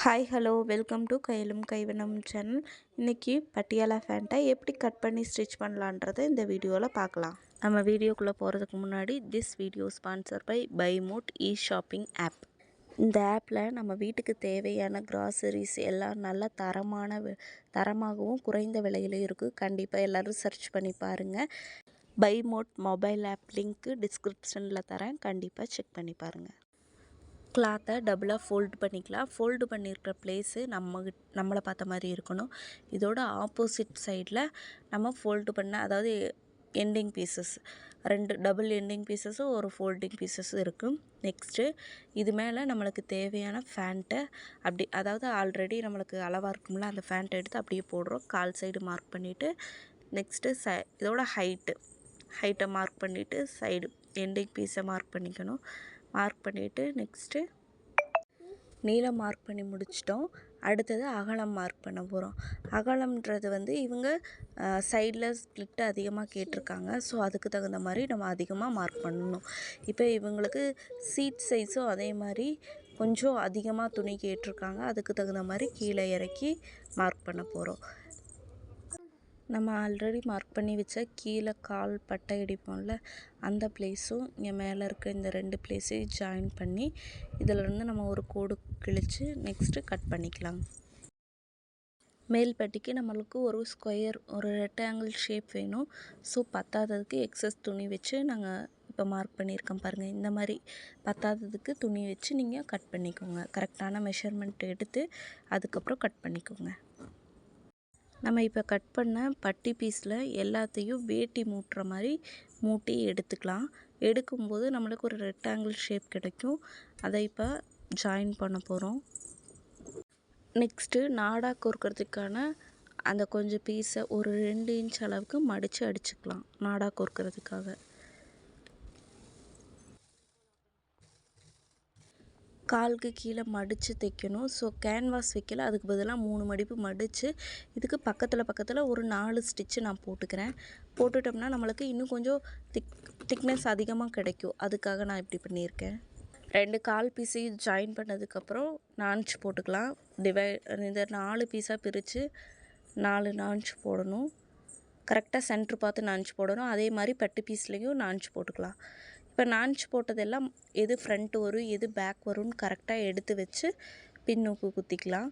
Hi hello welcome to கையிலும் கைவண்ணம் channel. இன்றைக்கி பட்டியாலா ஃபேண்ட்டை எப்படி கட் பண்ணி ஸ்டிச் பண்ணலான்றதை இந்த வீடியோவில் பார்க்கலாம். நம்ம வீடியோக்குள்ளே போகிறதுக்கு முன்னாடி this video sponsor by Mod shopping app. இந்த ஆப்பில் நம்ம வீட்டுக்கு தேவையான கிராசரிஸ் எல்லாம் நல்ல தரமாகவும் குறைந்த விலையிலும் இருக்குது. கண்டிப்பாக எல்லோரும் சர்ச் பண்ணி பாருங்கள். By Mod mobile app link டிஸ்கிரிப்ஷனில் தரேன், கண்டிப்பாக செக் பண்ணி பாருங்கள். கிளாத்தை டபுளாக ஃபோல்டு பண்ணிக்கலாம். ஃபோல்டு பண்ணியிருக்கிற பிளேஸு நம்மளை பார்த்த மாதிரி இருக்கணும். இதோட ஆப்போசிட் சைடில் நம்ம ஃபோல்டு பண்ண, அதாவது எண்டிங் பீசஸ் 2 டபுள் எண்டிங் பீசஸும் ஒரு ஃபோல்டிங் பீசஸும் இருக்குது. நெக்ஸ்ட்டு இது மேலே நம்மளுக்கு தேவையான ஃபேண்ட்டை அதாவது ஆல்ரெடி நம்மளுக்கு அளவாக இருக்கும்ல, அந்த ஃபேண்ட்டை எடுத்து அப்படியே போடுறோம். கால் சைடு மார்க் பண்ணிவிட்டு நெக்ஸ்ட்டு இதோட ஹைட்டை மார்க் பண்ணிவிட்டு சைடு எண்டிங் பீஸை மார்க் பண்ணிக்கணும். மார்க் பண்ணிவிட்டு நெக்ஸ்ட்டு நீளம் மார்க் பண்ணி முடிச்சிட்டோம். அடுத்தது அகலம் மார்க் பண்ண போகிறோம். அகலம்ன்றது இவங்க சைடில் ஸ்ப்ளிட்டு அதிகமாக கேட்டிருக்காங்க. ஸோ அதுக்கு தகுந்த மாதிரி நம்ம அதிகமாக மார்க் பண்ணணும். இப்போ இவங்களுக்கு சீட் சைஸும் அதே மாதிரி கொஞ்சம் அதிகமாக துணி கேட்டிருக்காங்க. அதுக்கு தகுந்த மாதிரி கீழே இறக்கி மார்க் பண்ண போகிறோம். நம்ம ஆல்ரெடி மார்க் பண்ணி வச்ச கீழே கால் பட்டை அடிப்போம்ல, அந்த பிளேஸும் இங்கே மேலே இருக்க இந்த 2 பிளேஸையும் ஜாயின் பண்ணி இதிலிருந்து நம்ம ஒரு கோடு கிழித்து நெக்ஸ்ட்டு கட் பண்ணிக்கலாம். மேல் பட்டிக்கு நம்மளுக்கு ஒரு ஸ்கொயர், ஒரு ரெக்டாங்கிள் ஷேப் வேணும். ஸோ பத்தாததுக்கு எக்ஸஸ் துணி வச்சு நாங்கள் இப்போ மார்க் பண்ணியிருக்கோம் பாருங்கள். இந்த மாதிரி பத்தாததுக்கு துணி வச்சு நீங்கள் கட் பண்ணிக்கோங்க. கரெக்டான மெஷர்மெண்ட் எடுத்து அதுக்கப்புறம் கட் பண்ணிக்கோங்க. நம்ம இப்போ கட் பண்ண பட்டி பீஸில் எல்லாத்தையும் வேட்டி மூட்டுற மாதிரி மூட்டி எடுத்துக்கலாம். எடுக்கும்போது நம்மளுக்கு ஒரு ரெக்டாங்கிள் ஷேப் கிடைக்கும். அதை இப்போ ஜாயின் பண்ண போகிறோம். நெக்ஸ்ட்டு நாடா கோர்க்கிறதுக்கான அந்த கொஞ்சம் பீஸை ஒரு 2 இன்ச் அளவுக்கு மடித்து அடிச்சுக்கலாம். நாடா கோர்க்கிறதுக்காக காலுக்கு கீழே மடித்து தைக்கணும். ஸோ கேன்வாஸ் வைக்கல, அதுக்கு பதிலாக 3 மடிப்பு மடித்து இதுக்கு பக்கத்தில் ஒரு 4 ஸ்டிச்சு நான் போட்டுக்கிறேன். போட்டுட்டோம்னா நம்மளுக்கு இன்னும் கொஞ்சம் திக்னஸ் அதிகமாக கிடைக்கும். அதுக்காக நான் இப்படி பண்ணியிருக்கேன். 2 கால் பீஸையும் ஜாயின் பண்ணதுக்கப்புறம் நான்ச் போட்டுக்கலாம். இந்த 4 பீஸாக பிரித்து 4 நான்ச் போடணும். கரெக்டாக சென்ட்ரு பார்த்து நான்ச் போடணும். அதே மாதிரி பட்டு பீஸ்லேயும் நான்ச் போட்டுக்கலாம். இப்போ நான்ச் போட்டதெல்லாம் எது ஃப்ரண்ட் வரும் எது பேக் வரும்னு கரெக்டாக எடுத்து வச்சு பின்னூக்கு குத்திக்கலாம்.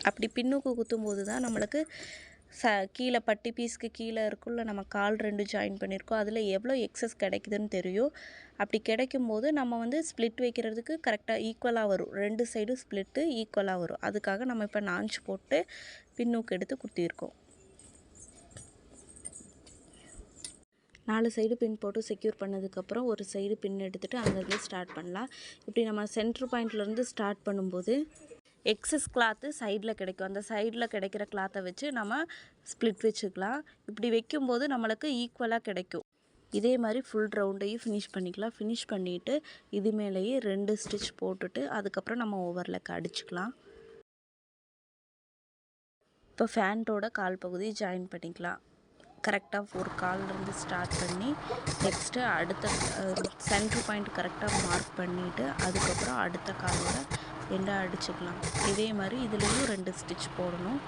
அப்படி பின்னூக்கு குத்தும்போது தான் நம்மளுக்கு கீழே பட்டி பீஸ்க்கு கீழே இருக்குள்ள நம்ம கால் 2 ஜாயின் பண்ணியிருக்கோம், அதில் எவ்வளோ எக்ஸஸ் கிடைக்குதுன்னு தெரியும். அப்படி கிடைக்கும்போது நம்ம ஸ்ப்ளிட் வைக்கிறதுக்கு கரெக்டாக ஈக்குவலாக வரும். 2 சைடும் ஸ்ப்ளிட்டு ஈக்குவலாக வரும். அதுக்காக நம்ம இப்போ நான்ச் போட்டு பின்னூக்கு எடுத்து குத்தியிருக்கோம். 4 சைடு பின் போட்டு செக்யூர் பண்ணதுக்கப்புறம் ஒரு சைடு பின் எடுத்துகிட்டு அங்கேருந்து ஸ்டார்ட் பண்ணலாம். இப்படி நம்ம சென்ட்ரு பாயிண்ட்லேருந்து ஸ்டார்ட் பண்ணும்போது எக்ஸஸ் கிளாத்து சைடில் கிடைக்கும். அந்த சைடில் கிடைக்கிற கிளாத்தை வச்சு நம்ம ஸ்ப்ளிட் வச்சுக்கலாம். இப்படி வைக்கும்போது நம்மளுக்கு ஈக்குவலாக கிடைக்கும். இதே மாதிரி ஃபுல் ரவுண்டையும் ஃபினிஷ் பண்ணிக்கலாம். ஃபினிஷ் பண்ணிவிட்டு இது மேலேயே 2 ஸ்டிச் போட்டுட்டு அதுக்கப்புறம் நம்ம ஓவர்லக் அடிச்சுக்கலாம். இப்போ ஃபேண்ட்டோட கால் பகுதி ஜாயின் பண்ணிக்கலாம். கரெக்டாக ஒரு கால்லேருந்து ஸ்டார்ட் பண்ணி நெக்ஸ்ட்டு அடுத்த சென்ட்ரு பாயிண்ட் கரெக்டாக மார்க் பண்ணிவிட்டு அதுக்கப்புறம் அடுத்த காலோட எண்டாக அடிச்சுக்கலாம். இதே மாதிரி இதுலேயும் 2 ஸ்டிச் போடணும்.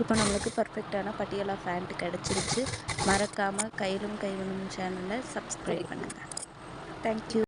இப்போ நம்மளுக்கு பர்ஃபெக்டான பட்டியாலா ஃபேண்ட் கிடச்சிருச்சு. மறக்காமல் கையிலும் கைவண்ணம் சேனலை சப்ஸ்கிரைப் பண்ணுங்கள். தேங்க்யூ.